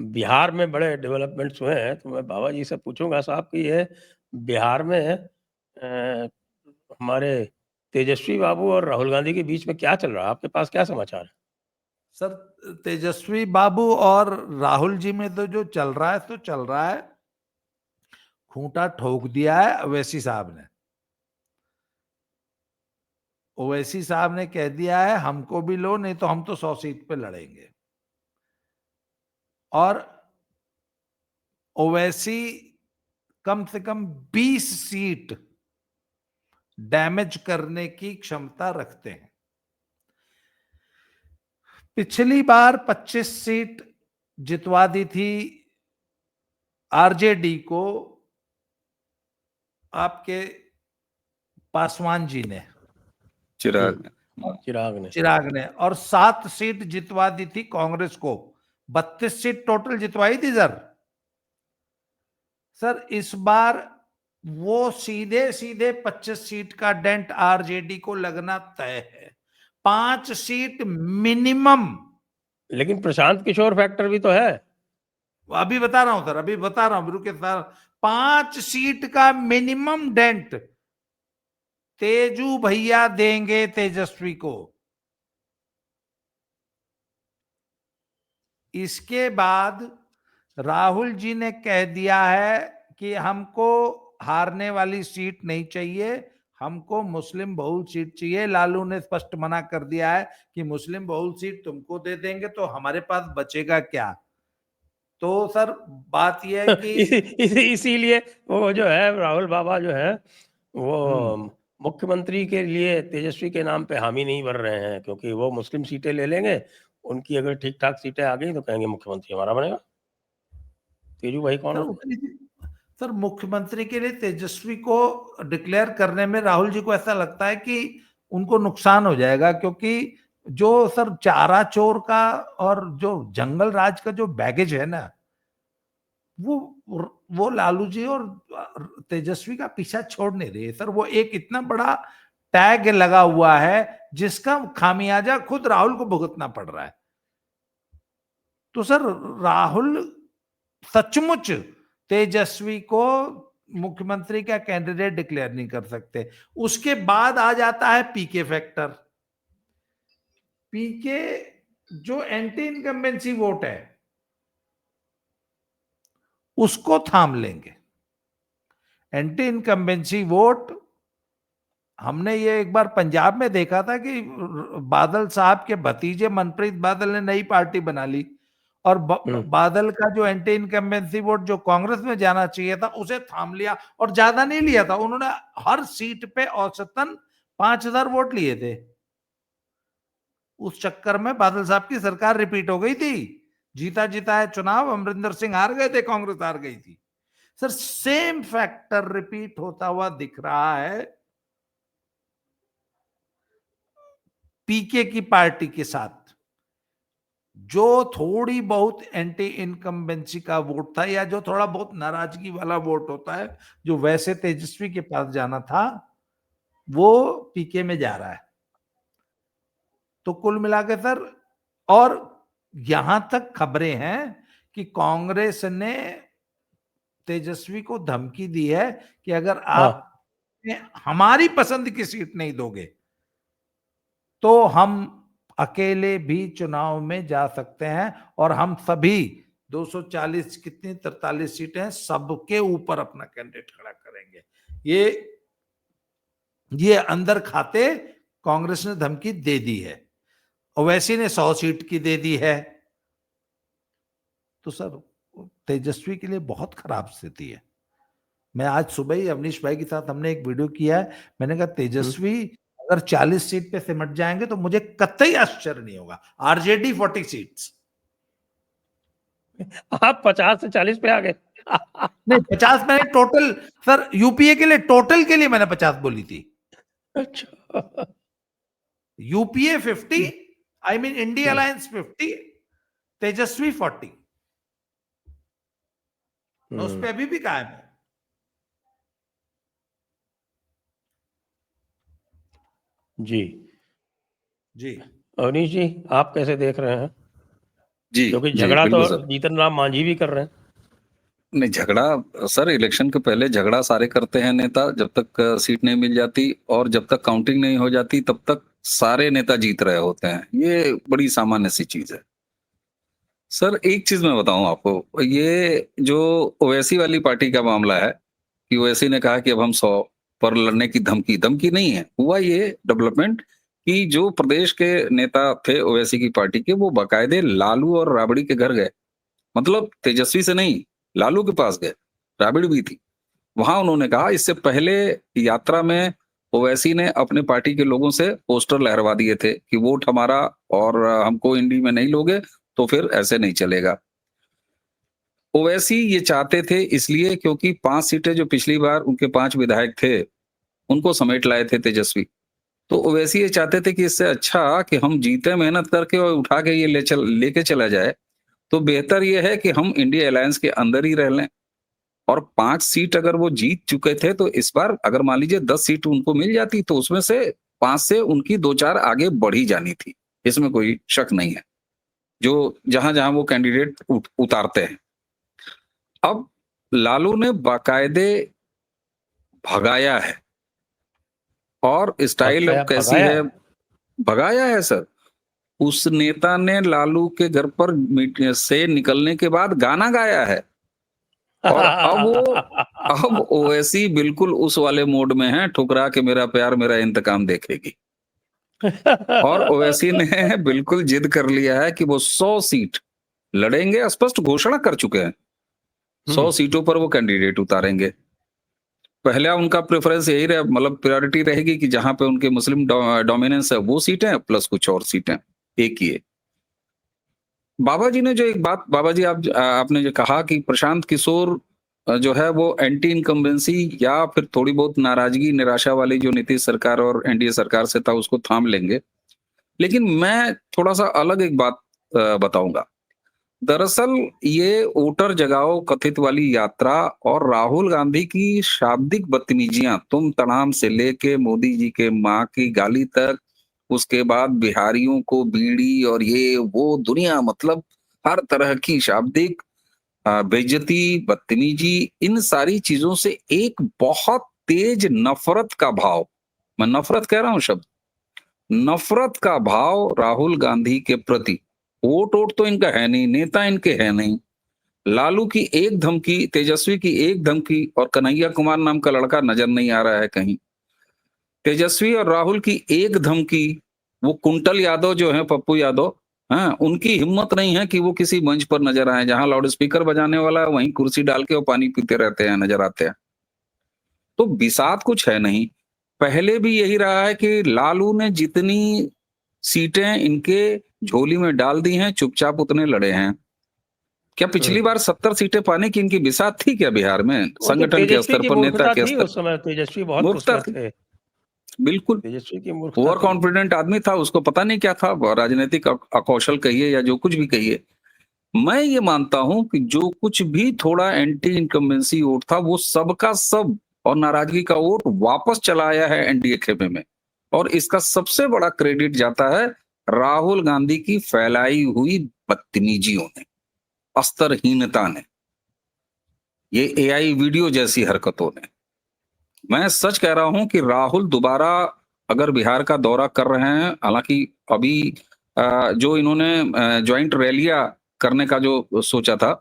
बिहार में बड़े डेवलपमेंट्स हुए हैं, तो मैं बाबा जी से पूछूंगा साहब कि ये बिहार में हमारे तेजस्वी बाबू और राहुल गांधी के बीच में क्या चल रहा है? आपके पास क्या समाचार है? सर, तेजस्वी बाबू और राहुल जी में तो जो चल रहा है तो चल रहा है। खूंटा ठोक दिया है ओवैसी साहब ने। ओवैसी साहब ने कह दिया है हमको भी लो, नहीं तो हम तो 100 सीट पे लड़ेंगे। और ओवैसी कम से कम 20 सीट डैमेज करने की क्षमता रखते हैं। पिछली बार 25 सीट जितवा दी थी आरजेडी को आपके पासवान जी ने, चिराग ने, और 7 सीट जितवा दी थी कांग्रेस को। 32 सीट टोटल जितवाई थी सर। इस बार वो सीधे सीधे 25 सीट का डेंट आरजेडी को लगना तय है। 5 सीट मिनिमम। लेकिन प्रशांत किशोर फैक्टर भी तो है। अभी बता रहा हूं सर, अभी बता रहा हूं, रुके सर। 5 सीट का मिनिमम डेंट तेजू भैया देंगे तेजस्वी को। इसके बाद राहुल जी ने कह दिया है कि हमको हारने वाली सीट नहीं चाहिए, हमको मुस्लिम बहुल सीट चाहिए। लालू ने स्पष्ट मना कर दिया है कि मुस्लिम बहुल सीट तुमको दे देंगे तो हमारे पास बचेगा क्या। तो सर बात यह है कि इसीलिए वो जो है राहुल बाबा जो है वो मुख्यमंत्री के लिए तेजस्वी के नाम पे हामी नहीं भर रहे हैं, क्योंकि वो मुस्लिम सीटें ले लेंगे। उनकी अगर ठीक ठाक सीटें आ गई तो कहेंगे मुख्यमंत्री हमारा बनेगा। तेजू भाई कौन होते हैं? सर मुख्यमंत्री के लिए तेजस्वी को डिक्लेयर करने में राहुल जी को ऐसा लगता है कि उनको नुकसान हो जाएगा, क्योंकि जो सर चारा चोर का और जो जंगल राज का जो बैगेज है ना, वो लालू जी और तेजस्वी का पीछा छोड़ नहीं रहे सर। वो एक इतना बड़ा टैग लगा हुआ है जिसका खामियाजा खुद राहुल को भुगतना पड़ रहा है। तो सर राहुल सचमुच तेजस्वी को मुख्यमंत्री का कैंडिडेट डिक्लेयर नहीं कर सकते। उसके बाद आ जाता है पीके फैक्टर। पीके जो एंटी इनकम्बेंसी वोट है उसको थाम लेंगे। एंटी इनकम्बेंसी वोट हमने ये एक बार पंजाब में देखा था कि बादल साहब के भतीजे मनप्रीत बादल ने नई पार्टी बना ली और बादल का जो एंटी इनकम्बेंसी वोट जो कांग्रेस में जाना चाहिए था उसे थाम लिया, और ज्यादा नहीं लिया था उन्होंने। हर सीट पे औसतन 5,000 वोट लिए थे। उस चक्कर में बादल साहब की सरकार रिपीट हो गई थी। जीता जीता है चुनाव, अमरिंदर सिंह हार गए थे, कांग्रेस हार गई थी। सर सेम फैक्टर रिपीट होता हुआ दिख रहा है पीके की पार्टी के साथ। जो थोड़ी बहुत एंटी इनकम्बेंसी का वोट था या जो थोड़ा बहुत नाराजगी वाला वोट होता है जो वैसे तेजस्वी के पास जाना था, वो पीके में जा रहा है। तो कुल मिलाकर सर, और यहां तक खबरें हैं कि कांग्रेस ने तेजस्वी को धमकी दी है कि अगर आप हमारी पसंद की सीट नहीं दोगे तो हम अकेले भी चुनाव में जा सकते हैं, और हम सभी 240 कितनी 43 सीटें सबके ऊपर अपना कैंडिडेट खड़ा करेंगे। ये अंदर खाते कांग्रेस ने धमकी दे दी है। ओवैसी ने 100 सीट की दे दी है। तो सर तेजस्वी के लिए बहुत खराब स्थिति है। मैं आज सुबह ही अवनीश भाई के साथ हमने एक वीडियो किया है। मैंने कहा तेजस्वी अगर 40 सीट पे सिमट जाएंगे तो मुझे कतई आश्चर्य नहीं होगा। RJD 40 seats. आप 50 से 40 पे आ गए। नहीं 50 मैंने टोटल सर यूपीए के लिए, टोटल के लिए मैंने 50 बोली थी। अच्छा। UPA 50, I mean India alliance 50, तेजस्वी 40। मैं उस पर अभी भी कायम हूं। जी जी अवनीश जी, आप कैसे देख रहे हैं? जी क्योंकि जी झगड़ा बिल्कुल तो सर। जीतन राम मांझी भी कर रहे हैं। नहीं, झगड़ा सर, इलेक्शन के पहले झगड़ा सारे करते हैं नेता, जब तक सीट नहीं मिल जाती और जब तक काउंटिंग नहीं हो जाती तब तक सारे नेता जीत रहे होते हैं। ये बड़ी सामान्य सी चीज है। सर एक चीज मैं बताऊं आपको, ये जो ओवैसी वाली पार्टी का मामला है कि ओवैसी ने कहा कि अब हम 100 पर लड़ने की धमकी धमकी नहीं है। हुआ ये डेवलपमेंट कि जो प्रदेश के नेता थे ओवैसी की पार्टी के, वो बाकायदे लालू और राबड़ी के घर गए। मतलब तेजस्वी से नहीं, लालू के पास गए, राबड़ी भी थी। वहां उन्होंने कहा, इससे पहले यात्रा में ओवैसी ने अपने पार्टी के लोगों से पोस्टर लहरवा दिए थे कि वोट हमारा और हमको इंडी में नहीं लोगे तो फिर ऐसे नहीं चलेगा। ओवैसी ये चाहते थे इसलिए क्योंकि 5 सीटें जो पिछली बार उनके 5 विधायक थे, उनको समेट लाए थे तेजस्वी। तो ओवैसी ये चाहते थे कि इससे अच्छा कि हम जीते मेहनत करके और उठा के ये लेके चला जाए, तो बेहतर ये है कि हम इंडिया अलायंस के अंदर ही रह लें। और 5 सीट अगर वो जीत चुके थे तो इस बार अगर मान लीजिए 10 सीट उनको मिल जाती तो उसमें से 5 से उनकी 2-4 आगे बढ़ी जानी थी। इसमें कोई शक नहीं है। जो जहां-जहां वो कैंडिडेट उतारते हैं। अब लालू ने बाकायदे भगाया है और स्टाइल अब कैसी भगाया है, है। भगाया है सर। उस नेता ने लालू के घर पर से निकलने के बाद गाना गाया है और अब ओवैसी बिल्कुल उस वाले मोड में है, ठुकरा के मेरा प्यार मेरा इंतकाम देखेगी। और ओवैसी ने बिल्कुल जिद कर लिया है कि वो 100 सीट लड़ेंगे, स्पष्ट घोषणा कर चुके हैं। 100 सीटों पर वो कैंडिडेट उतारेंगे। पहला उनका प्रेफरेंस यही रहे, मतलब प्रायोरिटी रहेगी कि जहां पे उनके मुस्लिम डोमिनेंस है वो सीटें प्लस कुछ और सीटें, एक ही है। बाबा जी ने जो एक बात, बाबा जी आपने जो कहा कि प्रशांत किशोर जो है वो एंटी इनकम्बेंसी या फिर थोड़ी बहुत नाराजगी निराशा वाली जो नीतीश सरकार और एनडीए सरकार से था उसको थाम लेंगे। लेकिन मैं थोड़ा सा अलग एक बात बताऊंगा। दरअसल ये वोटर जगाओ कथित वाली यात्रा और राहुल गांधी की शाब्दिक बदतमीजियां, तुम तमाम से लेके मोदी जी के माँ की गाली तक, उसके बाद बिहारियों को बीड़ी और ये वो दुनिया, मतलब हर तरह की शाब्दिक बेइज्जती, बदतमीजी, इन सारी चीजों से एक बहुत तेज नफरत का भाव, मैं नफरत कह रहा हूं शब्द, नफरत का भाव राहुल गांधी के प्रति। वोट वोट तो इनका है नहीं, नेता इनके है नहीं। लालू की एक धमकी, तेजस्वी की एक धमकी और कन्हैया कुमार नाम का लड़का नजर नहीं आ रहा है कहीं। तेजस्वी और राहुल की एक धमकी, वो कुंटल यादव जो है, पप्पू यादव, हाँ, उनकी हिम्मत नहीं है कि वो किसी मंच पर नजर आए जहां लाउड स्पीकर बजाने वाला है, वहीं कुर्सी डाल के वो पानी पीते रहते हैं, नजर आते हैं। तो बिसात कुछ है नहीं। पहले भी यही रहा है कि लालू ने जितनी सीटें इनके झोली में डाल दी हैं, चुपचाप उतने लड़े हैं। क्या पिछली बार 70 सीटें पाने की इनकी बिसात थी क्या बिहार में, वो तो संगठन के तेजस्वी स्तर की पर, नेता मूर्खता के थी स्तर उस समय, तेजस्वी बहुत मूर्खता उसमें थी, थे। बिल्कुल। तेजस्वी की मूर्खता ओवर थी। कॉन्फिडेंट आदमी था, उसको पता नहीं क्या था, राजनीतिक अकौशल कहिए या जो कुछ भी कहिए। मैं ये मानता हूं कि जो कुछ भी थोड़ा एंटी इनकम्बेंसी वोट था वो सबका सब और नाराजगी का वोट वापस चला आया है एनडीए खेमे में। और इसका सबसे बड़ा क्रेडिट जाता है राहुल गांधी की फैलाई हुई बदतमीजियों ने, अस्तरहीनता ने, ये एआई वीडियो जैसी हरकतों ने। मैं सच कह रहा हूं कि राहुल दोबारा अगर बिहार का दौरा कर रहे हैं, हालांकि अभी जो इन्होंने ज्वाइंट रैलियां करने का जो सोचा था,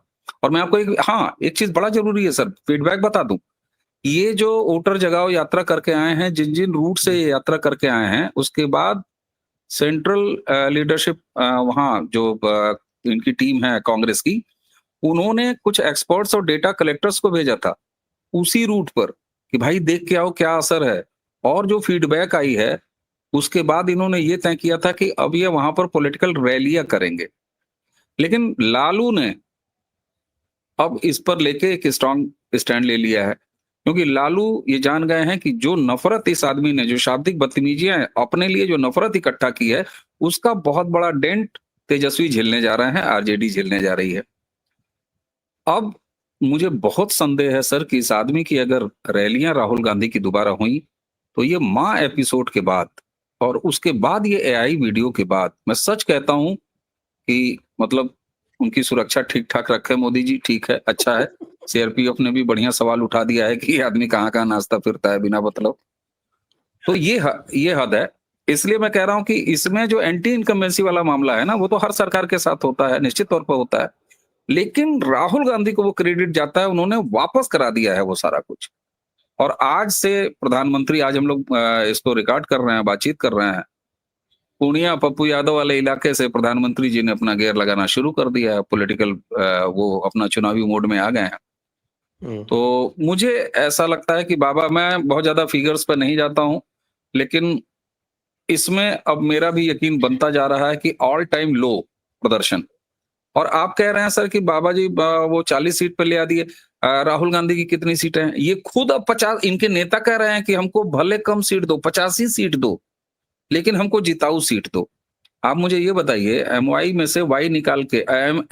और मैं आपको एक चीज बड़ा जरूरी है सर, फीडबैक बता दूं। ये जो वोटर जगाओ यात्रा करके आए हैं, जिन जिन रूट से ये यात्रा करके आए हैं, उसके बाद सेंट्रल लीडरशिप वहां जो इनकी टीम है कांग्रेस की, उन्होंने कुछ एक्सपर्ट्स और डेटा कलेक्टर्स को भेजा था उसी रूट पर कि भाई देख के आओ क्या असर है। और जो फीडबैक आई है उसके बाद इन्होंने ये तय किया था कि अब ये वहां पर पॉलिटिकल रैलियां करेंगे। लेकिन लालू ने अब इस पर लेके एक स्ट्रांग स्टैंड ले लिया है, क्योंकि लालू ये जान गए हैं कि जो नफरत इस आदमी ने, जो शाब्दिक बदतमीजियां अपने लिए जो नफरत इकट्ठा की है, उसका बहुत बड़ा डेंट तेजस्वी झेलने जा रहे हैं, आरजेडी झेलने जा रही है। अब मुझे बहुत संदेह है सर कि इस आदमी की अगर रैलियां राहुल गांधी की दोबारा हुई तो ये माँ एपिसोड के बाद और उसके बाद ये एआई वीडियो के बाद, मैं सच कहता हूं कि मतलब उनकी सुरक्षा ठीक ठाक रखे मोदी जी, ठीक है, अच्छा है। सीआरपीएफ ने भी बढ़िया सवाल उठा दिया है कि ये आदमी कहाँ-कहाँ नाचता फिरता है बिना मतलब। तो ये हद है। इसलिए मैं कह रहा हूँ कि इसमें जो एंटी इनकम्बेंसी वाला मामला है ना, वो तो हर सरकार के साथ होता है, निश्चित तौर पर होता है। लेकिन राहुल गांधी को वो क्रेडिट जाता है, उन्होंने वापस करा दिया है वो सारा कुछ। और आज से प्रधानमंत्री, आज हम लोग इसको रिकॉर्ड कर रहे हैं, बातचीत कर रहे हैं। पूर्णिया पप्पू यादव वाले इलाके से प्रधानमंत्री जी ने अपना गियर लगाना शुरू कर दिया है, पॉलिटिकल वो अपना चुनावी मोड में आ गए हैं। तो मुझे ऐसा लगता है कि बाबा, मैं बहुत ज्यादा फिगर्स पर नहीं जाता हूं, लेकिन इसमें अब मेरा भी यकीन बनता जा रहा है कि ऑल टाइम लो प्रदर्शन। और आप कह रहे हैं सर कि बाबा जी वो 40 सीट पे ले आ दिए। राहुल गांधी की कितनी सीटें हैं? ये खुद अब 50, इनके नेता कह रहे हैं कि हमको भले कम सीट दो, 85 सीट दो, लेकिन हमको जिताऊ सीट दो। आप मुझे ये बताइए, एमवाई में से वाई निकाल के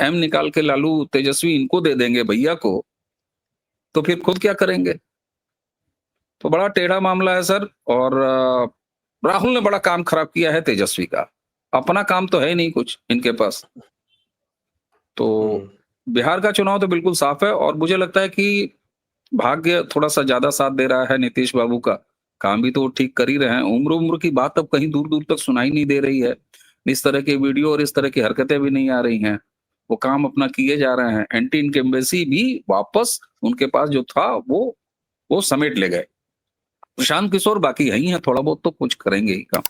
एम निकाल के लालू तेजस्वी इनको दे देंगे भैया को, तो फिर खुद क्या करेंगे? तो बड़ा टेढ़ा मामला है सर। और राहुल ने बड़ा काम खराब किया है तेजस्वी का। अपना काम तो है ही नहीं कुछ इनके पास। तो बिहार का चुनाव तो बिल्कुल साफ है, और मुझे लगता है कि भाग्य थोड़ा सा ज्यादा साथ दे रहा है नीतीश बाबू का। काम भी तो वो ठीक कर ही रहे हैं। उम्र की बात अब कहीं दूर दूर तक सुनाई नहीं दे रही है। इस तरह के वीडियो और इस तरह की हरकतें भी नहीं आ रही हैं। वो काम अपना किए जा रहे हैं। एंटी इनकम्बेंसी भी वापस उनके पास जो था वो समेट ले गए। प्रशांत किशोर बाकी यही है, थोड़ा बहुत तो कुछ करेंगे ही काम।